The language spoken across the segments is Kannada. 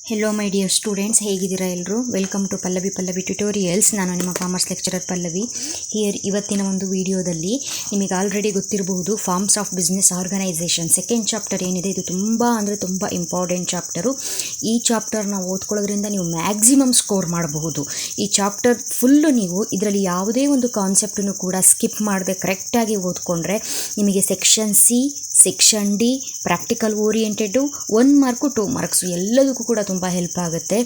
ಹೆಲೋ ಮೈ ಡಿಯರ್ ಸ್ಟೂಡೆಂಟ್ಸ್, ಹೇಗಿದ್ದೀರಾ ಎಲ್ಲರೂ? Welcome to Pallavi tutorials. ನಾನು ನಿಮ್ಮ ಕಾಮರ್ಸ್ ಲೆಕ್ಚರರ್ ಪಲ್ಲವಿ ಹಿಯರ್. ಇವತ್ತಿನ ಒಂದು ವಿಡಿಯೋದಲ್ಲಿ ನಿಮಗೆ ಆಲ್ರೆಡಿ ಗೊತ್ತಿರಬಹುದು, forms of business organisation second chapter ಏನಿದೆ, ಇದು ತುಂಬ ಇಂಪಾರ್ಟೆಂಟ್ ಚಾಪ್ಟರು. ಈ ಚಾಪ್ಟರ್ನ ಓದ್ಕೊಳ್ಳೋದ್ರಿಂದ ನೀವು ಮ್ಯಾಕ್ಸಿಮಮ್ ಸ್ಕೋರ್ ಮಾಡಬಹುದು. ಈ ಚಾಪ್ಟರ್ ಫುಲ್ಲು ನೀವು ಇದರಲ್ಲಿ ಯಾವುದೇ ಒಂದು ಕಾನ್ಸೆಪ್ಟನ್ನು ಕೂಡ ಸ್ಕಿಪ್ ಮಾಡದೆ ಕರೆಕ್ಟಾಗಿ ಓದ್ಕೊಂಡ್ರೆ ನಿಮಗೆ section C, section D, practical oriented 1 mark 2 marks ಎಲ್ಲದಕ್ಕೂ ಕೂಡ ತುಂಬ ಹೆಲ್ಪ್ ಆಗುತ್ತೆ.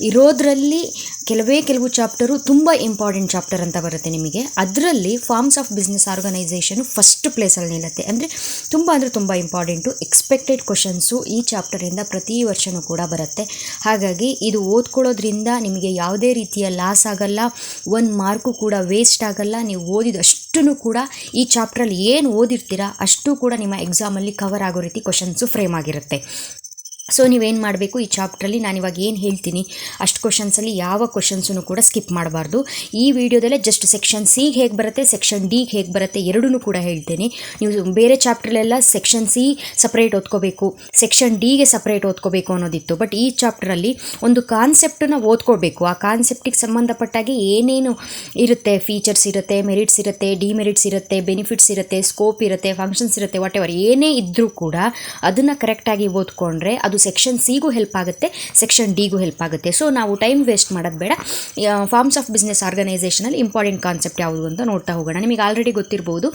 ಇರೋದ್ರಲ್ಲಿ ಕೆಲವು ಚಾಪ್ಟರು ತುಂಬ ಇಂಪಾರ್ಟೆಂಟ್ ಚಾಪ್ಟರ್ ಅಂತ ಬರುತ್ತೆ ನಿಮಗೆ. ಅದರಲ್ಲಿ forms of business organisation first ಪ್ಲೇಸಲ್ಲಿ ನಿಲ್ಲುತ್ತೆ. ಅಂದರೆ ತುಂಬ ಇಂಪಾರ್ಟೆಂಟು. ಎಕ್ಸ್ಪೆಕ್ಟೆಡ್ ಕ್ವಶನ್ಸು ಈ ಚಾಪ್ಟರಿಂದ ಪ್ರತಿ ವರ್ಷವೂ ಕೂಡ ಬರುತ್ತೆ. ಹಾಗಾಗಿ ಇದು ಓದ್ಕೊಳ್ಳೋದ್ರಿಂದ ನಿಮಗೆ ಯಾವುದೇ ರೀತಿಯ ಲಾಸ್ ಆಗಲ್ಲ, 1 ಮಾರ್ಕು ಕೂಡ ವೇಸ್ಟ್ ಆಗಲ್ಲ. ನೀವು ಓದಿದಷ್ಟು ಕೂಡ ಈ ಚಾಪ್ಟ್ರಲ್ಲಿ ಏನು ಓದಿರ್ತೀರಾ ಅಷ್ಟು ಕೂಡ ನಿಮ್ಮ ಎಕ್ಸಾಮಲ್ಲಿ ಕವರ್ ಆಗೋ ರೀತಿ ಕ್ವಶನ್ಸು ಫ್ರೇಮ್ ಆಗಿರುತ್ತೆ. ಸೊ ನೀವೇನು ಮಾಡಬೇಕು, ಈ ಚಾಪ್ಟ್ರಲ್ಲಿ ನಾನಿವಾಗ ಏನು ಹೇಳ್ತೀನಿ ಅಷ್ಟು ಕ್ವಶನ್ಸಲ್ಲಿ ಯಾವ ಕ್ವಶನ್ಸನ್ನು ಕೂಡ ಸ್ಕಿಪ್ ಮಾಡಬಾರ್ದು. ಈ ವಿಡಿಯೋದಲ್ಲೇ ಜಸ್ಟ್ ಸೆಕ್ಷನ್ ಸಿಗೆ ಹೇಗೆ ಬರುತ್ತೆ, ಸೆಕ್ಷನ್ ಡಿಗೆ ಹೇಗೆ ಬರುತ್ತೆ, ಎರಡೂ ಕೂಡ ಹೇಳ್ತೀನಿ. ನೀವು ಬೇರೆ ಚಾಪ್ಟ್ರಲ್ಲೆಲ್ಲ ಸೆಕ್ಷನ್ ಸಿ ಸಪ್ರೇಟ್ ಓದ್ಕೋಬೇಕು, ಸೆಕ್ಷನ್ ಡಿಗೆ ಸಪ್ರೇಟ್ ಓದ್ಕೋಬೇಕು ಅನ್ನೋದಿತ್ತು. ಬಟ್ ಈ ಚಾಪ್ಟ್ರಲ್ಲಿ ಒಂದು ಕಾನ್ಸೆಪ್ಟನ್ನು ಓದ್ಕೋಬೇಕು. ಆ ಕಾನ್ಸೆಪ್ಟಿಗೆ ಸಂಬಂಧಪಟ್ಟಾಗಿ ಏನೇನು ಇರುತ್ತೆ, ಫೀಚರ್ಸ್ ಇರುತ್ತೆ, ಮೆರಿಟ್ಸ್ ಇರುತ್ತೆ, ಡಿಮೆರಿಟ್ಸ್ ಇರುತ್ತೆ, ಬೆನಿಫಿಟ್ಸ್ ಇರುತ್ತೆ, ಸ್ಕೋಪ್ ಇರುತ್ತೆ, ಫಂಕ್ಷನ್ಸ್ ಇರುತ್ತೆ, ವಾಟ್ ಎವರ್ ಏನೇ ಇದ್ದರೂ ಕೂಡ ಅದನ್ನು ಕರೆಕ್ಟಾಗಿ ಓದ್ಕೊಂಡ್ರೆ ಅದು ಸೆಕ್ಷನ್ ಸಿಗೂ ಹೆಲ್ಪ್ ಆಗುತ್ತೆ, ಸೆಕ್ಷನ್ ಡಿಗೂ ಹೆಲ್ಪ್ ಆಗುತ್ತೆ. ಸೊ ನಾವು ಟೈಮ್ ವೇಸ್ಟ್ ಮಾಡೋದು ಬೇಡ. ಫಾರ್ಮ್ಸ್ ಆಫ್ ಬಿಸ್ನೆಸ್ ಆರ್ಗನೈಸೇಷನಲ್ಲಿ ಇಂಪಾರ್ಟೆಂಟ್ ಕಾನ್ಸೆಪ್ಟ್ ಯಾವುದು ಅಂತ ನೋಡ್ತಾ ಹೋಗೋಣ. ನಿಮಗೆ ಆಲ್ರೆಡಿ ಗೊತ್ತಿರ್ಬೋದು,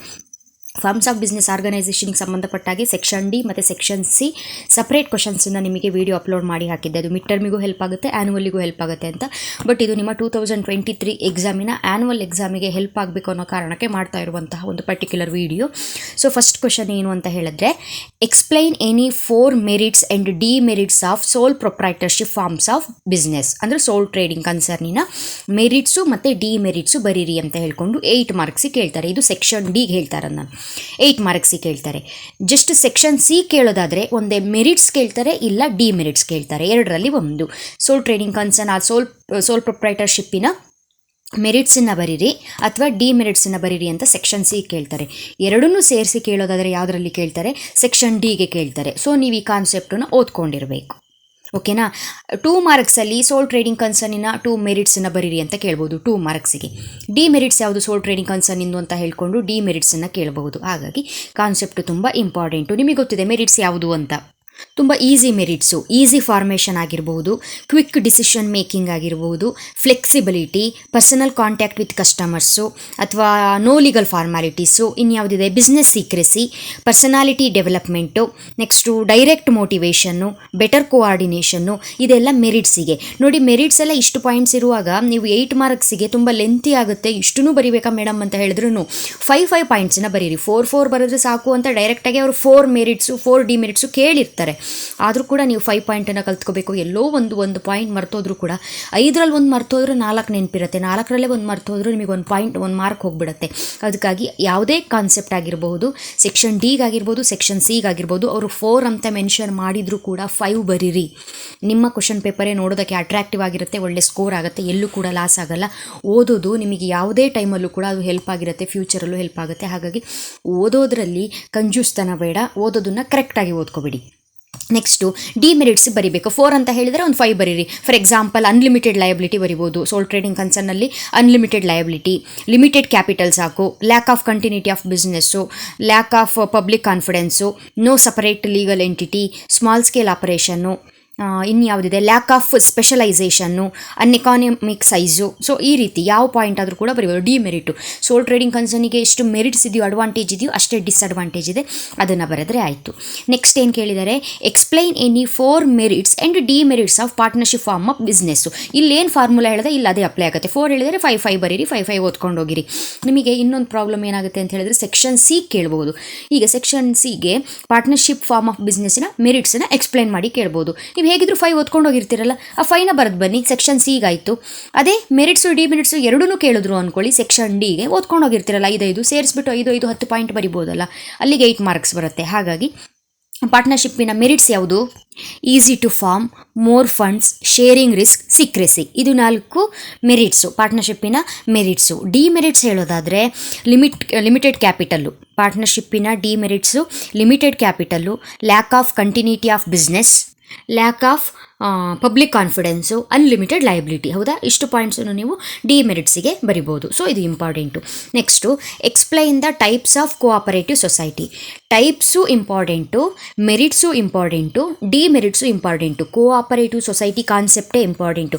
ಫಾರ್ಮ್ಸ್ ಆಫ್ ಬಿಸ್ನೆಸ್ ಆರ್ಗನೈಸೇಷನ್ಗೆ ಸಂಬಂಧಪಟ್ಟಾಗಿ ಸೆಕ್ಷನ್ ಡಿ ಮತ್ತು ಸೆಕ್ಷನ್ ಸಿ ಸಪ್ರೇಟ್ ಕ್ವಶನ್ಸನ್ನು ನಿಮಗೆ ವಿಡಿಯೋ ಅಪ್ಲೋಡ್ ಮಾಡಿ ಹಾಕಿದ್ದೆ. ಅದು ಮಿಡ್ ಟರ್ಮಿಗೂ ಹೆಲ್ಪ್ ಆಗುತ್ತೆ, ಆ್ಯನ್ಯುವಲ್ಲಿಗೂ ಹೆಲ್ಪ್ ಆಗುತ್ತೆ ಅಂತ. ಬಟ್ ಇದು ನಿಮ್ಮ 2023 ಎಕ್ಸಾಮಿನ ಆ್ಯನ್ಯುವಲ್ ಎಕ್ಸಾಮಿಗೆ ಹೆಲ್ಪ್ ಆಗಬೇಕು ಅನ್ನೋ ಕಾರಣಕ್ಕೆ ಮಾಡ್ತಾ ಇರುವಂತಹ ಒಂದು particular video. So first question ಏನು ಅಂತ ಹೇಳಿದ್ರೆ, explain any 4 merits and demerits of sole proprietorship forms of business. ಅಂದರೆ ಸೋಲ್ ಟ್ರೇಡಿಂಗ್ ಕನ್ಸರ್ನಿನ ಮೆರಿಟ್ಸು ಮತ್ತು ಡಿಮೆರಿಟ್ಸು ಬರೀರಿ ಅಂತ ಹೇಳ್ಕೊಂಡು 8 ಮಾರ್ಕ್ಸಿಗೆ ಕೇಳ್ತಾರೆ. ಇದು ಸೆಕ್ಷನ್ ಡಿಗೆ ಹೇಳ್ತಾರೆ, ನಾನು 8 ಮಾರ್ಕ್ಸಿಗೆ ಕೇಳ್ತಾರೆ. ಜಸ್ಟ್ ಸೆಕ್ಷನ್ ಸಿ ಕೇಳೋದಾದರೆ ಒಂದೇ ಮೆರಿಟ್ಸ್ ಕೇಳ್ತಾರೆ, ಇಲ್ಲ ಡಿಮೆರಿಟ್ಸ್ ಕೇಳ್ತಾರೆ. ಎರಡರಲ್ಲಿ ಒಂದು. ಸೋಲ್ ಟ್ರೇಡಿಂಗ್ ಕನ್ಸರ್ನ್ ಆ ಸೋಲ್ ಪ್ರೊಪ್ರೈಟರ್ಶಿಪ್ಪಿನ ಮೆರಿಟ್ಸನ್ನು ಬರೀರಿ ಅಥವಾ ಡಿಮೆರಿಟ್ಸನ್ನು ಬರೀರಿ ಅಂತ ಸೆಕ್ಷನ್ ಸಿ ಕೇಳ್ತಾರೆ. ಎರಡನ್ನೂ ಸೇರಿಸಿ ಕೇಳೋದಾದರೆ ಯಾವುದರಲ್ಲಿ ಕೇಳ್ತಾರೆ, ಸೆಕ್ಷನ್ ಡಿಗೆ ಕೇಳ್ತಾರೆ. ಸೊ ನೀವು ಈ ಕಾನ್ಸೆಪ್ಟನ್ನು ಓದ್ಕೊಂಡಿರಬೇಕು. ಓಕೆನಾ? 2 ಮಾರ್ಕ್ಸಲ್ಲಿ ಸೋಲ್ ಟ್ರೇಡಿಂಗ್ ಕನ್ಸರ್ನಿನ 2 ಮೆರಿಟ್ಸನ್ನು ಬರೀರಿ ಅಂತ ಕೇಳ್ಬೋದು 2 ಮಾರ್ಕ್ಸಿಗೆ. ಡಿಮೆರಿಟ್ಸ್ ಯಾವುದು ಸೋಲ್ ಟ್ರೇಡಿಂಗ್ ಕನ್ಸರ್ನಿಂದು ಅಂತ ಹೇಳ್ಕೊಂಡು ಡಿಮೆರಿಟ್ಸನ್ನು ಕೇಳಬಹುದು. ಹಾಗಾಗಿ ಕಾನ್ಸೆಪ್ಟ್ ತುಂಬ ಇಂಪಾರ್ಟೆಂಟು. ನಿಮಗೆ ಗೊತ್ತಿದೆ ಮೆರಿಟ್ಸ್ ಯಾವುದು ಅಂತ. ತುಂಬ ಈಸಿ ಮೆರಿಟ್ಸು, ಈಸಿ ಫಾರ್ಮೇಷನ್ ಆಗಿರ್ಬೋದು, ಕ್ವಿಕ್ ಡಿಸಿಷನ್ ಮೇಕಿಂಗ್ ಆಗಿರ್ಬೋದು, flexibility, personal contact with customers ಅಥವಾ ನೋ ಲೀಗಲ್ ಫಾರ್ಮ್ಯಾಲಿಟೀಸು, ಇನ್ಯಾವುದಿದೆ business secrecy, personality development, next direct motivation, better coordination, ಇದೆಲ್ಲ ಮೆರಿಟ್ಸಿಗೆ. ನೋಡಿ, ಮೆರಿಟ್ಸ್ ಎಲ್ಲ ಇಷ್ಟು ಪಾಯಿಂಟ್ಸ್ ಇರುವಾಗ ನೀವು 8 ಮಾರ್ಕ್ಸಿಗೆ ತುಂಬ ಲೆಂತಿ ಆಗುತ್ತೆ, ಇಷ್ಟೂ ಬರೀಬೇಕಾ ಮೇಡಮ್ ಅಂತ ಹೇಳಿದ್ರು 5 ಪಾಯಿಂಟ್ಸನ್ನ ಬರೀರಿ. 4 ಬರೆದ್ರೆ ಸಾಕು ಅಂತ ಡೈರೆಕ್ಟಾಗಿ ಅವರು 4 ಮೆರಿಟ್ಸು 4 ಡಿಮೆರಿಟ್ಸು ಕೇಳಿರ್ತಾರೆ. ಆದರೂ ಕೂಡ ನೀವು 5 ಪಾಯಿಂಟನ್ನು ಕಲ್ತ್ಕೋಬೇಕು. ಎಲ್ಲೋ ಒಂದು ಪಾಯಿಂಟ್ ಮರ್ತೋದ್ರೂ ಕೂಡ 5ರಲ್ಲಿ 1 ಮರ್ತೋದ್ರೆ 4 ನೆನಪಿರುತ್ತೆ, 4ರಲ್ಲೇ 1 ಮರ್ತೋದ್ರೂ ನಿಮಗೆ 1 ಮಾರ್ಕ್ ಹೋಗ್ಬಿಡುತ್ತೆ. ಅದಕ್ಕಾಗಿ ಯಾವುದೇ ಕಾನ್ಸೆಪ್ಟ್ ಆಗಿರಬಹುದು, ಸೆಕ್ಷನ್ ಡಿಗಾಗಿರ್ಬೋದು, ಸೆಕ್ಷನ್ ಸಿಗಾಗಿರ್ಬೋದು, ಅವರು 4 ಅಂತ ಮೆನ್ಷನ್ ಮಾಡಿದರೂ ಕೂಡ 5 ಬರೀರಿ. ನಿಮ್ಮ ಕ್ವಶನ್ ಪೇಪರೇ ನೋಡೋದಕ್ಕೆ ಅಟ್ರಾಕ್ಟಿವ್ ಆಗಿರುತ್ತೆ, ಒಳ್ಳೆ ಸ್ಕೋರ್ ಆಗುತ್ತೆ, ಎಲ್ಲೂ ಕೂಡ ಲಾಸ್ ಆಗಲ್ಲ. ಓದೋದು ನಿಮಗೆ ಯಾವುದೇ ಟೈಮಲ್ಲೂ ಕೂಡ ಅದು ಹೆಲ್ಪ್ ಆಗಿರುತ್ತೆ, ಫ್ಯೂಚರಲ್ಲೂ ಹೆಲ್ಪ್ ಆಗುತ್ತೆ. ಹಾಗಾಗಿ ಓದೋದ್ರಲ್ಲಿ ಕಂಜೂಸ್ತನ ಬೇಡ, ಓದೋದನ್ನು ಕರೆಕ್ಟಾಗಿ ಓದ್ಕೊಬಿಡಿ. ನೆಕ್ಸ್ಟು ಡಿಮೆರಿಟ್ಸ್ ಬರೀಬೇಕು. 4 ಅಂತ ಹೇಳಿದರೆ 5 ಬರೀರಿ. ಫಾರ್ ಎಕ್ಸಾಂಪಲ್ ಅನ್ಲಿಮಿಟೆಡ್ ಲಯಬಿಲಿಟಿ ಬರಿಬೋದು. ಸೋಲ್ ಟ್ರೇಡಿಂಗ್ ಕನ್ಸರ್ನಲ್ಲಿ ಅನ್ಲಿಮಿಟೆಡ್ ಲಯಬಿಲಿಟಿ, ಲಿಮಿಟೆಡ್ ಕ್ಯಾಪಿಟಲ್ ಸಾಕು, lack of continuity of business, lack of public confidence, no separate legal entity, small scale operation, ಇನ್ಯಾವುದಿದೆ lack of specialisation, uneconomic size. So ಈ ರೀತಿ ಯಾವ ಪಾಯಿಂಟ್ ಆದರೂ ಕೂಡ ಬರೀಬೋದು. ಡಿಮೆರಿಟು ಸೋಲ್ ಟ್ರೇಡಿಂಗ್ ಕನ್ಸರ್ನಿಗೆ ಎಷ್ಟು ಮೆರಿಟ್ಸ್ ಇದೆಯೋ, ಅಡ್ವಾಂಟೇಜ್ ಇದೆಯೋ ಅಷ್ಟೇ ಡಿಸ್ಅಡ್ವಾಂಟೇಜ್ ಇದೆ, ಅದನ್ನು ಬರೆದರೆ ಆಯಿತು. ನೆಕ್ಸ್ಟ್ ಏನು ಕೇಳಿದ್ದಾರೆ, explain any 4 merits and demerits of partnership firm of business. ಇಲ್ಲೇನು ಫಾರ್ಮುಲಾ ಹೇಳಿದೆ ಇಲ್ಲ ಅದೇ ಅಪ್ಲೈ ಆಗುತ್ತೆ. 4 ಹೇಳಿದರೆ 5 ಬರೀರಿ, 5 ಓದ್ಕೊಂಡು ಹೋಗಿರಿ. ನಿಮಗೆ ಇನ್ನೊಂದು ಪ್ರಾಬ್ಲಮ್ ಏನಾಗುತ್ತೆ ಅಂತ ಹೇಳಿದ್ರೆ, ಸೆಕ್ಷನ್ ಸಿ ಕೇಳ್ಬೋದು. ಈಗ ಸೆಕ್ಷನ್ ಸಿಗೆ ಪಾರ್ಟ್ನರ್ಶಿಪ್ ಫಾರ್ಮ್ ಆಫ್ ಬಿಸ್ನೆಸ್ಸಿನ ಮೆರಿಟ್ಸನ್ನು ಎಕ್ಸ್ಪ್ಲೈನ್ ಮಾಡಿ ಕೇಳ್ಬೋದು. ನೀವು ಹೇಗಿದ್ರು 5 ಓದ್ಕೊಂಡು ಹೋಗಿರ್ತೀರಲ್ಲ, ಆ 5ನ ಬರೆದು ಬನ್ನಿ, ಸೆಕ್ಷನ್ ಸಿಗಾಯಿತು. ಅದೇ ಮೆರಿಟ್ಸು ಡಿಮೆರಿಟ್ಸು ಎರಡೂ ಕೇಳಿದ್ರು ಅಂದ್ಕೊಳ್ಳಿ, ಸೆಕ್ಷನ್ ಡಿಗೆ ಓದ್ಕೊಂಡು ಹೋಗಿರ್ತೀರಲ್ಲ, 5 ಸೇರಿಸ್ಬಿಟ್ಟು 5 10 ಪಾಯಿಂಟ್ ಬರಿಬೋದಲ್ಲ, ಅಲ್ಲಿಗೆ 8 ಮಾರ್ಕ್ಸ್ ಬರುತ್ತೆ. ಹಾಗಾಗಿ ಪಾರ್ಟ್ನರ್ಶಿಪ್ಪಿನ ಮೆರಿಟ್ಸ್ ಯಾವುದು? Easy to form, more funds, sharing risk, secrecy. ಇದು 4 ಮೆರಿಟ್ಸು, ಪಾರ್ಟ್ನರ್ಶಿಪ್ಪಿನ ಮೆರಿಟ್ಸು. ಡಿಮೆರಿಟ್ಸ್ ಹೇಳೋದಾದರೆ ಲಿಮಿಟೆಡ್ ಕ್ಯಾಪಿಟಲ್ಲು, ಪಾರ್ಟ್ನರ್ಶಿಪ್ಪಿನ demerits limited capital, lack of continuity of business, lack of public confidence, unlimited liability. ಹೌದಾ, ಇಷ್ಟು ಪಾಯಿಂಟ್ಸನ್ನು ನೀವು ಡಿಮೆರಿಟ್ಸಿಗೆ ಬರಿಬೋದು. ಸೊ ಇದು important. Next explain the types of cooperative society. Types important, merits important, demerits important. Cooperative society ಕಾನ್ಸೆಪ್ಟೇ important.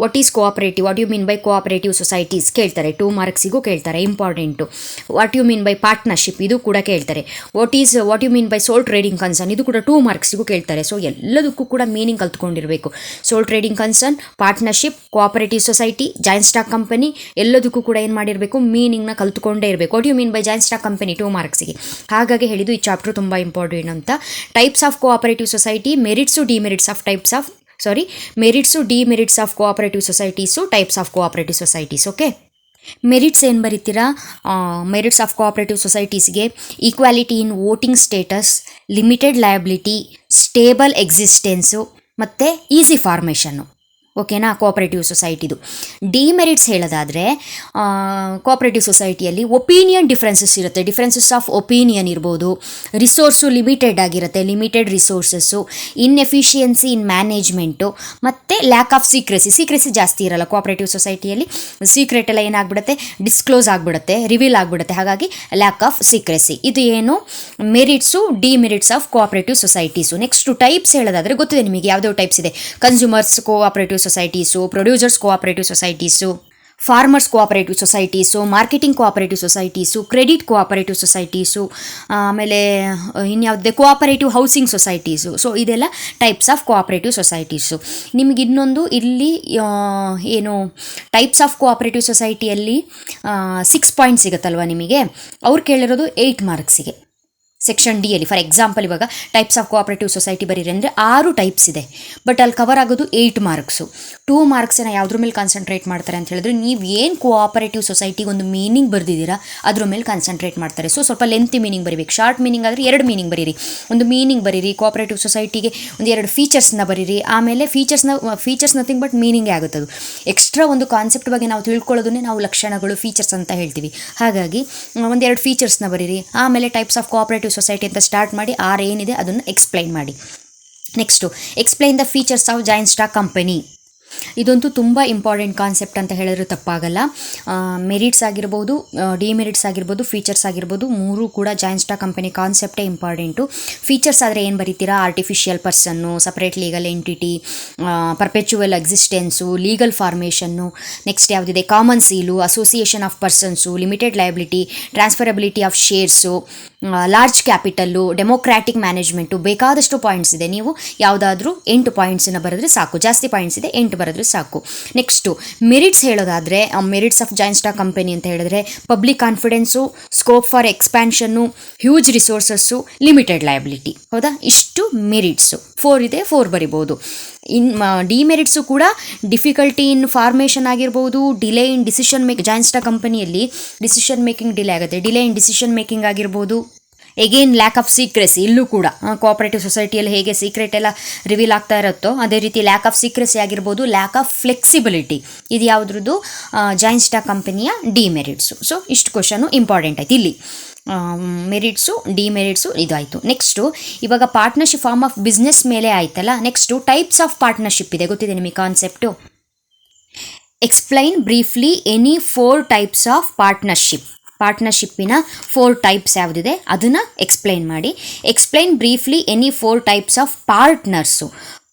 What is cooperative, what you mean by cooperative societies ಕೇಳ್ತಾರೆ, 2 ಮಾರ್ಕ್ಸಿಗೂ ಕೇಳ್ತಾರೆ, important. What you mean by partnership ಇದು ಕೂಡ ಕೇಳ್ತಾರೆ. What you mean by sole trading concern ಇದು ಕೂಡ 2 ಮಾರ್ಕ್ಸಿಗೂ ಕೇಳ್ತಾರೆ. ಸೊ ಎಲ್ಲದಕ್ಕೂ ಕೂಡ ಮೀನಿಂಗ್ ಕಲ್ತ್ಕೊಂಡಿರಬೇಕು. Sole trading concern, partnership, cooperative society, joint stock company ಎಲ್ಲದಕ್ಕೂ ಕೂಡ ಏನು ಮಾಡಿರಬೇಕು, ಮೀನಿಂಗ್ನ ಕಲ್ತ್ಕೊಂಡೇ ಇರಬೇಕು. What you mean by joint stock company 2 ಮಾರ್ಕ್ಸಿಗೆ. ಹಾಗಾಗಿ ಹೇಳಿದ್ದು ಈ ಚಾಪ್ಟರ್ ತುಂಬ ಇಂಪಾರ್ಟೆಂಟ್ ಅಂತ. Types of cooperative society, ಮೆರಿಟ್ಸು demerits of merits demerits of cooperative societies, types of cooperative societies. Okay, merits ಏನು ಬರೀತೀರಾ? ಮೆರಿಟ್ಸ್ ಆಫ್ ಕೋಆಪರೇಟಿವ್ ಸೊಸೈಟೀಸ್ಗೆ equality in voting status, limited liability, stable existence ಮತ್ತು ಈಸಿ ಫಾರ್ಮೇಷನ್ನು. ಓಕೆನಾ, ಕೋಆಪರೇಟಿವ್ ಸೊಸೈಟಿದು. ಡಿಮೆರಿಟ್ಸ್ ಹೇಳೋದಾದರೆ ಕೋಆಪರೇಟಿವ್ ಸೊಸೈಟಿಯಲ್ಲಿ ಒಪಿನಿಯನ್ ಡಿಫ್ರೆನ್ಸಸ್ ಇರುತ್ತೆ. ಡಿಫ್ರೆನ್ಸಸ್ ಆಫ್ ಒಪಿನಿಯನ್ ಇರ್ಬೋದು, ರಿಸೋರ್ಸು ಲಿಮಿಟೆಡ್ ಆಗಿರುತ್ತೆ, limited resources, inefficiency in management ಮತ್ತು ಲ್ಯಾಕ್ ಆಫ್ ಸೀಕ್ರೆಸಿ ಜಾಸ್ತಿ ಇರಲ್ಲ ಕೋಆಪರೇಟಿವ್ ಸೊಸೈಟಿಯಲ್ಲಿ. ಸೀಕ್ರೆಟ್ ಎಲ್ಲ ಏನಾಗ್ಬಿಡುತ್ತೆ, ಡಿಸ್ಕ್ಲೋಸ್ ಆಗಿಬಿಡುತ್ತೆ, ರಿವೀಲ್ ಆಗಿಬಿಡುತ್ತೆ. ಹಾಗಾಗಿ ಲ್ಯಾಕ್ ಆಫ್ ಸೀಕ್ರೆಸಿ. ಇದು ಏನು merits demerits of cooperative societies. Next types ಹೇಳೋದಾದರೆ ಗೊತ್ತಿದೆ ನಿಮಗೆ ಯಾವ್ಯಾವ ಟೈಪ್ಸ್ ಇದೆ. Consumers cooperative societies, producers cooperative societies, farmers cooperative societies, marketing cooperative societies, credit cooperative societies, ಆಮೇಲೆ ಇನ್ಯಾವುದೇ ಕೋಆಪರೇಟಿವ್ ಹೌಸಿಂಗ್ ಸೊಸೈಟೀಸು. ಸೊ ಇದೆಲ್ಲ ಟೈಪ್ಸ್ ಆಫ್ ಕೋಆಪರೇಟಿವ್ ಸೊಸೈಟೀಸು. ನಿಮಗೆ ಇನ್ನೊಂದು ಇಲ್ಲಿ ಏನು ಟೈಪ್ಸ್ ಆಫ್ ಕೋಆಪರೇಟಿವ್ ಸೊಸೈಟಿಯಲ್ಲಿ 6 ಪಾಯಿಂಟ್ಸ್ ಸಿಗುತ್ತಲ್ವ ನಿಮಗೆ, ಅವ್ರು ಕೇಳಿರೋದು 8 ಮಾರ್ಕ್ಸಿಗೆ ಸೆಕ್ಷನ್ ಡಿಯಲ್ಲಿ. ಫಾರ್ ಎಕ್ಸಾಂಪಲ್ ಇವಾಗ ಟೈಪ್ಸ್ ಆಫ್ ಕೋಆಪರೇಟಿವ್ ಸೊಸೈಟಿ ಬರೀರಿ ಅಂದರೆ 6 ಟೈಪ್ಸ್ ಇದೆ, ಬಟ್ ಅಲ್ಲಿ ಕವರ್ ಆಗೋದು 8 ಮಾರ್ಕ್ಸು. 2 ಮಾರ್ಕ್ಸನ್ನು ಯಾವುದ್ರ ಮೇಲೆ ಕಾನ್ಸಂಟ್ರೇಟ್ ಮಾಡ್ತಾರೆ ಅಂತ ಹೇಳಿದ್ರೆ, ನೀವು ಏನು ಕೋಆಪರೇಟಿವ್ ಸೊಸೈಟಿಗೆ ಒಂದು ಮೀನಿಂಗ್ ಬರೆದಿದ್ದೀರಾ ಅದ್ರ ಮೇಲೆ ಕಾನ್ಸಂಟ್ರೇಟ್ ಮಾಡ್ತಾರೆ. ಸೊ ಸ್ವಲ್ಪ ಲೆಂತಿ ಮೀನಿಂಗ್ ಬರೀಬೇಕು. ಶಾರ್ಟ್ ಮೀನಿಂಗ್ ಆದರೆ 2 ಮೀನಿಂಗ್ ಬರೀರಿ. ಒಂದು ಮೀನಿಂಗ್ ಬರೀರಿ, ಕೋಆಪರೇಟಿವ್ ಸೊಸೈಟಿಗೆ ಒಂದು 2 ಫೀಚರ್ಸ್ನ ಬರೀರಿ. ಆಮೇಲೆ ಫೀಚರ್ಸ್ ನಥಿಂಗ್ ಬಟ್ ಮೀನಿಂಗೇ ಆಗುತ್ತದು. ಎಕ್ಸ್ಟ್ರಾ ಒಂದು ಕಾನ್ಸೆಪ್ಟ್ ಬಗ್ಗೆ ನಾವು ತಿಳ್ಕೊಳ್ಳೋದನ್ನೇ ನಾವು ಲಕ್ಷಣಗಳು, ಫೀಚರ್ಸ್ ಅಂತ ಹೇಳ್ತೀವಿ. ಹಾಗಾಗಿ 1-2 ಫೀಚರ್ಸ್ನ ಬರೀರಿ. ಆಮೇಲೆ ಟೈಪ್ಸ್ ಆಫ್ ಕೋಆಪರೇಟಿವ್ ಸೊಸೈಟಿ ಅಂತ ಸ್ಟಾರ್ಟ್ ಮಾಡಿ 6 ಏನಿದೆ ಅದನ್ನು ಎಕ್ಸ್ಪ್ಲೈನ್ ಮಾಡಿ. Next explain the features of joint stock company. ಇದಂತೂ ತುಂಬ ಇಂಪಾರ್ಟೆಂಟ್ ಕಾನ್ಸೆಪ್ಟ್ ಅಂತ ಹೇಳಿದ್ರೆ ತಪ್ಪಾಗಲ್ಲ. ಮೆರಿಟ್ಸ್ ಆಗಿರ್ಬೋದು, ಡಿಮೆರಿಟ್ಸ್ ಆಗಿರ್ಬೋದು, ಫೀಚರ್ಸ್ ಆಗಿರ್ಬೋದು, 3 ಕೂಡ ಜಾಯಿಂಟ್ ಸ್ಟಾಕ್ ಕಂಪನಿ ಕಾನ್ಸೆಪ್ಟೇ ಇಂಪಾರ್ಟೆಂಟು. ಫೀಚರ್ಸ್ ಆದರೆ ಏನು ಬರೀತೀರಾ? Artificial person, separate legal entity, perpetual existence, legal formation. Next ಯಾವುದಿದೆ? Common seal, association of persons, limited liability, transferability of shares, large capital, democratic management. ಬೇಕಾದಷ್ಟು ಪಾಯಿಂಟ್ಸ್ ಇದೆ. ನೀವು ಯಾವುದಾದ್ರೂ 8 ಪಾಯಿಂಟ್ಸನ್ನು ಬರೆದ್ರೆ ಸಾಕು. ಜಾಸ್ತಿ ಪಾಯಿಂಟ್ಸ್ ಇದೆ, 8 ಬರೆದ್ರೆ ಸಾಕು. ನೆಕ್ಸ್ಟು ಮೆರಿಟ್ಸ್ ಹೇಳೋದಾದರೆ, merits of joint stock company ಅಂತ ಹೇಳಿದ್ರೆ public confidence, scope for expansion, huge resources, limited liability. ಹೌದಾ, ಇಷ್ಟು ಮೆರಿಟ್ಸು. 4 ಇದೆ, 4 ಬರಿಬೋದು. ಡಿಮೆರಿಟ್ಸು ಕೂಡ ಡಿಫಿಕಲ್ಟಿ ಇನ್ ಫಾರ್ಮೇಷನ್ ಆಗಿರ್ಬೋದು, ಡಿಲೇ ಇನ್ ಡಿಸಿಷನ್ ಜಾಯಿಂಟ್ ಸ್ಟಾಕ್ ಕಂಪನಿಯಲ್ಲಿ ಡಿಸಿಷನ್ ಮೇಕಿಂಗ್ ಡಿಲೇ ಆಗುತ್ತೆ. ಡಿಲೇ ಇನ್ ಡಿಸಿಷನ್ ಮೇಕಿಂಗ್ ಆಗಿರ್ಬೋದು. ಎಗೇನ್ ಲ್ಯಾಕ್ ಆಫ್ ಸೀಕ್ರೆಸಿ, ಇಲ್ಲೂ ಕೂಡ ಕೋಆಪರೇಟಿವ್ ಸೊಸೈಟಿಯಲ್ಲಿ ಹೇಗೆ ಸೀಕ್ರೆಟ್ ಎಲ್ಲ ರಿವೀಲ್ ಆಗ್ತಾ ಇರುತ್ತೋ ಅದೇ ರೀತಿ ಲ್ಯಾಕ್ ಆಫ್ ಸೀಕ್ರೆಸಿ ಆಗಿರ್ಬೋದು. ಲ್ಯಾಕ್ ಆಫ್ ಫ್ಲೆಕ್ಸಿಬಿಲಿಟಿ, ಇದು ಯಾವುದ್ರದ್ದು? ಜಾಯಿಂಟ್ ಸ್ಟಾಕ್ ಕಂಪನಿಯ ಡಿಮೆರಿಟ್ಸು. ಸೊ ಇಷ್ಟು ಕ್ವಶನು ಇಂಪಾರ್ಟೆಂಟ್ ಆಯ್ತು ಇಲ್ಲಿ. ಮೆರಿಟ್ಸು ಡಿಮೆರಿಟ್ಸು ಇದಾಯಿತು. ನೆಕ್ಸ್ಟು ಇವಾಗ ಪಾರ್ಟ್ನರ್ಶಿಪ್ ಫಾರ್ಮ್ ಆಫ್ ಬಿಸ್ನೆಸ್ ಮೇಲೆ ಆಯ್ತಲ್ಲ. ನೆಕ್ಸ್ಟು ಟೈಪ್ಸ್ ಆಫ್ ಪಾರ್ಟ್ನರ್ಶಿಪ್ ಇದೆ, ಗೊತ್ತಿದೆ ನಿಮಗೆ concept. Explain briefly any 4 types of ಪಾರ್ಟ್ನರ್ಶಿಪ್ಪಿನ 4 ಟೈಪ್ಸ್ ಯಾವುದಿದೆ ಅದನ್ನು ಎಕ್ಸ್ಪ್ಲೈನ್ ಮಾಡಿ. Explain briefly any 4 types of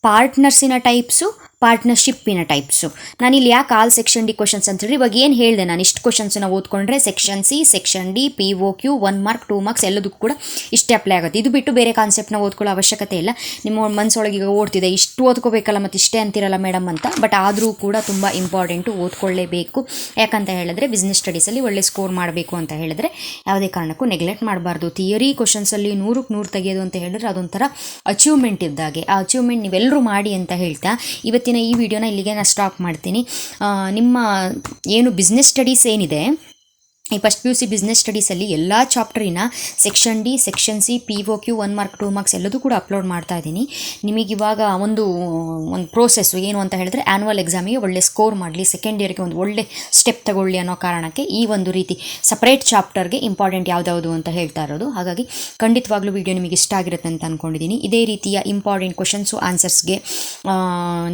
ಪಾರ್ಟ್ನರ್ಸಿನ ಟೈಪ್ಸು, ಪಾರ್ಟ್ನರ್ಶಿಪ್ಪಿನ ಟೈಪ್ಸು. ನಾನಿಲ್ಲಿ ಯಾಕೆ ಆಲ್ ಸೆಕ್ಷನ್ ಡಿ ಕ್ವಶನ್ಸ್ ಅಂತ ಹೇಳಿ ಇವಾಗ ಏನು ಹೇಳಿದೆ ನಾನು, ಇಷ್ಟು ಕ್ವಶನ್ಸನ್ನು ಓದ್ಕೊಂಡ್ರೆ section C, section D, POQ 1 mark 2 marks ಎಲ್ಲದಕ್ಕೂ ಕೂಡ ಇಷ್ಟೇ ಅಪ್ಲೈ ಆಗುತ್ತೆ. ಇದು ಬಿಟ್ಟು ಬೇರೆ ಕಾನ್ಸೆಪ್ಟ್ನ ಓದ್ಕೊಳ್ಳೋ ಅವಶ್ಯಕತೆ ಇಲ್ಲ. ನಿಮ್ಮ ಮನಸ್ಸೊಳಗೆ ಈಗ ಓಡ್ತಿದೆ ಇಷ್ಟು ಓದ್ಕೋಬೇಕಲ್ಲ ಮತ್ತು ಇಷ್ಟೇ ಅಂತಿರಲ್ಲ ಮೇಡಮ್ ಅಂತ. ಬಟ್ ಆದರೂ ಕೂಡ ತುಂಬ ಇಂಪಾರ್ಟೆಂಟು, ಓದ್ಕೊಳ್ಳೇಬೇಕು. ಯಾಕಂತ ಹೇಳಿದ್ರೆ ಬಿಸ್ನೆಸ್ ಸ್ಟಡೀಸಲ್ಲಿ ಒಳ್ಳೆ ಸ್ಕೋರ್ ಮಾಡಬೇಕು ಅಂತ ಹೇಳಿದ್ರೆ ಯಾವುದೇ ಕಾರಣಕ್ಕೂ ನೆಗ್ಲೆಕ್ಟ್ ಮಾಡಬಾರ್ದು. ಥಿಯರಿ ಕ್ವಶನ್ಸಲ್ಲಿ 100ಕ್ಕೆ 100 ತೆಗೆಯೋದು ಅಂತ ಹೇಳಿದ್ರೆ ಅದೊಂಥರ ಅಚೀವ್ಮೆಂಟ್ ಇದ್ದಾಗೆ. ಆ ಅಚೀವ್ಮೆಂಟ್ ನೀವೆಲ್ಲರೂ ಮಾಡಿ ಅಂತ ಹೇಳ್ತಾ ಇವತ್ತಿನ ಈ ವಿಡಿಯೋನ ಇಲ್ಲಿಗೆ ನಾನು ಸ್ಟಾಪ್ ಮಾಡ್ತೀನಿ. ನಿಮ್ಮ ಏನು ಬಿಸ್ನೆಸ್ ಸ್ಟಡೀಸ್ ಏನಿದೆ ಈ first P U C business ಸ್ಟಡೀಸಲ್ಲಿ ಎಲ್ಲ ಚಾಪ್ಟರಿನ section D, section C, POQ 1 mark 2 marks ಎಲ್ಲದೂ ಕೂಡ ಅಪ್ಲೋಡ್ ಮಾಡ್ತಾ ಇದ್ದೀನಿ. ನಿಮಗಿವಾಗ ಒಂದು ಪ್ರೋಸೆಸ್ಸು ಏನು ಅಂತ ಹೇಳಿದ್ರೆ ಆ್ಯನ್ಯುವಲ್ ಎಕ್ಸಾಮಿಗೆ ಒಳ್ಳೆ ಸ್ಕೋರ್ ಮಾಡಲಿ, ಸೆಕೆಂಡ್ ಇಯರ್ಗೆ ಒಂದು ಒಳ್ಳೆ ಸ್ಟೆಪ್ ತಗೊಳ್ಳಿ ಅನ್ನೋ ಕಾರಣಕ್ಕೆ ಈ ಒಂದು ರೀತಿ ಸಪ್ರೇಟ್ ಚಾಪ್ಟರ್ಗೆ ಇಂಪಾರ್ಟೆಂಟ್ ಯಾವುದ್ಯಾವುದು ಅಂತ ಹೇಳ್ತಾ ಇರೋದು. ಹಾಗಾಗಿ ಖಂಡಿತವಾಗ್ಲೂ ವಿಡಿಯೋ ನಿಮಗೆ ಇಷ್ಟ ಆಗಿರುತ್ತೆ ಅಂತ ಅಂದ್ಕೊಂಡಿದ್ದೀನಿ. ಇದೇ ರೀತಿಯ ಇಂಪಾರ್ಟೆಂಟ್ ಕ್ವಶನ್ಸು ಆನ್ಸರ್ಸ್ಗೆ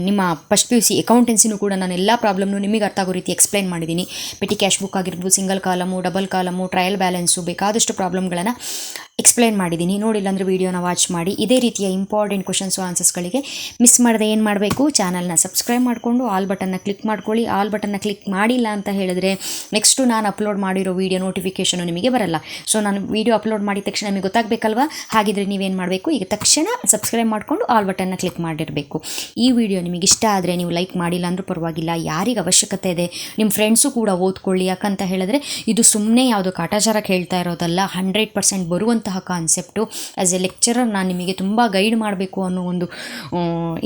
ನಿಮ್ಮ ಫಸ್ಟ್ ಪಿ ಯು ಸಿ ಅಕೌಂಟೆನ್ಸಿನೂ ಕೂಡ ನಾನು ಎಲ್ಲ ಪ್ರಾಬ್ಲಮ್ನು ನಿಮಗೆ ಅರ್ಥ ಆಗೋ ರೀತಿ ಎಕ್ಸ್ಪ್ಲೈನ್ ಮಾಡಿದ್ದೀನಿ. ಪೆಟಿ ಕ್ಯಾಶ್ ಬುಕ್ ಆಗಿರ್ಬೋದು, single column, double column, trial balance, ಬೇಕಾದಷ್ಟು ಪ್ರಾಬ್ಲಮ್ಗಳನ್ನು ಎಕ್ಸ್ಪ್ಲೈನ್ ಮಾಡಿದ್ದೀನಿ. ನೋಡಿಲ್ಲ ಅಂದರೆ ವೀಡಿಯೋನ ವಾಚ್ ಮಾಡಿ. ಇದೇ ರೀತಿಯ ಇಂಪಾರ್ಟೆಂಟ್ ಕ್ವಶನ್ಸು ಆನ್ಸರ್ಸ್ಗಳಿಗೆ ಮಿಸ್ ಮಾಡದೆ ಏನು ಮಾಡಬೇಕು, ಚಾನಲ್ನ ಸಬ್ಸ್ಕ್ರೈಬ್ ಮಾಡಿಕೊಂಡು ಆಲ್ ಬಟನ್ನ ಕ್ಲಿಕ್ ಮಾಡ್ಕೊಳ್ಳಿ. ಆಲ್ ಬಟನ್ನ ಕ್ಲಿಕ್ ಮಾಡಿಲ್ಲ ಅಂತ ಹೇಳಿದ್ರೆ ನೆಕ್ಸ್ಟು ನಾನು ಅಪ್ಲೋಡ್ ಮಾಡಿರೋ ವೀಡಿಯೋ ನೋಟಿಫಿಕೇಷನು ನಿಮಗೆ ಬರಲ್ಲ. ಸೊ ನಾನು ವೀಡಿಯೋ ಅಪ್ಲೋಡ್ ಮಾಡಿದ ತಕ್ಷಣ ನಿಮಗೆ ಗೊತ್ತಾಗಬೇಕಲ್ವಾ? ಹಾಗಿದ್ರೆ ನೀವೇನು ಮಾಡಬೇಕು, ಈಗ ತಕ್ಷಣ ಸಬ್ಸ್ಕ್ರೈಬ್ ಮಾಡಿಕೊಂಡು ಆಲ್ ಬಟನ್ನ ಕ್ಲಿಕ್ ಮಾಡಿರಬೇಕು. ಈ ವಿಡಿಯೋ ನಿಮಗೆ ಇಷ್ಟ ಆದರೆ ನೀವು ಲೈಕ್ ಮಾಡಿಲ್ಲ ಅಂದರೂ ಪರವಾಗಿಲ್ಲ, ಯಾರಿಗೆ ಅವಶ್ಯಕತೆ ಇದೆ ನಿಮ್ಮ ಫ್ರೆಂಡ್ಸು ಕೂಡ ಓದ್ಕೊಳ್ಳಿ. ಯಾಕಂತ ಹೇಳಿದ್ರೆ ಇದು ಸುಮ್ಮನೆ ಯಾವುದೋ ಕಾಟಾಚಾರಕ್ಕೆ ಹೇಳ್ತಾ ಇರೋದಲ್ಲ, 100% ಬರುವಂತಹ ಕಾನ್ಸೆಪ್ಟು. ಆ್ಯಸ್ ಎ ಲೆಕ್ಚರರ್ ನಾನು ನಿಮಗೆ ತುಂಬ ಗೈಡ್ ಮಾಡಬೇಕು ಅನ್ನೋ ಒಂದು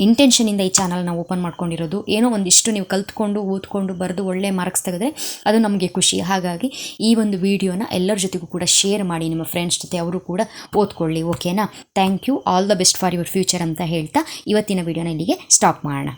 ಇಂಟೆನ್ಷನಿಂದ ಈ ಚಾನಲ್ನ ಓಪನ್ ಮಾಡ್ಕೊಂಡಿರೋದು. ಏನೋ ಒಂದಿಷ್ಟು ನೀವು ಕಲ್ತ್ಕೊಂಡು ಓದ್ಕೊಂಡು ಬರೆದು ಒಳ್ಳೆ ಮಾರ್ಕ್ಸ್ ತೆಗೆದ್ರೆ ಅದು ನಮಗೆ ಖುಷಿ. ಹಾಗಾಗಿ ಈ ಒಂದು ವಿಡಿಯೋನ ಎಲ್ಲರ ಜೊತೆಗೂ ಕೂಡ ಶೇರ್ ಮಾಡಿ ನಿಮ್ಮ ಫ್ರೆಂಡ್ಸ್ ಜೊತೆ, ಅವರು ಕೂಡ ಓದ್ಕೊಳ್ಳಿ. ಓಕೆನಾ? Thank you. All the best for your future ಅಂತ ಹೇಳ್ತಾ ಇವತ್ತಿನ ವಿಡಿಯೋನ ಇಲ್ಲಿಗೆ ಸ್ಟಾಪ್ ಮಾಡೋಣ.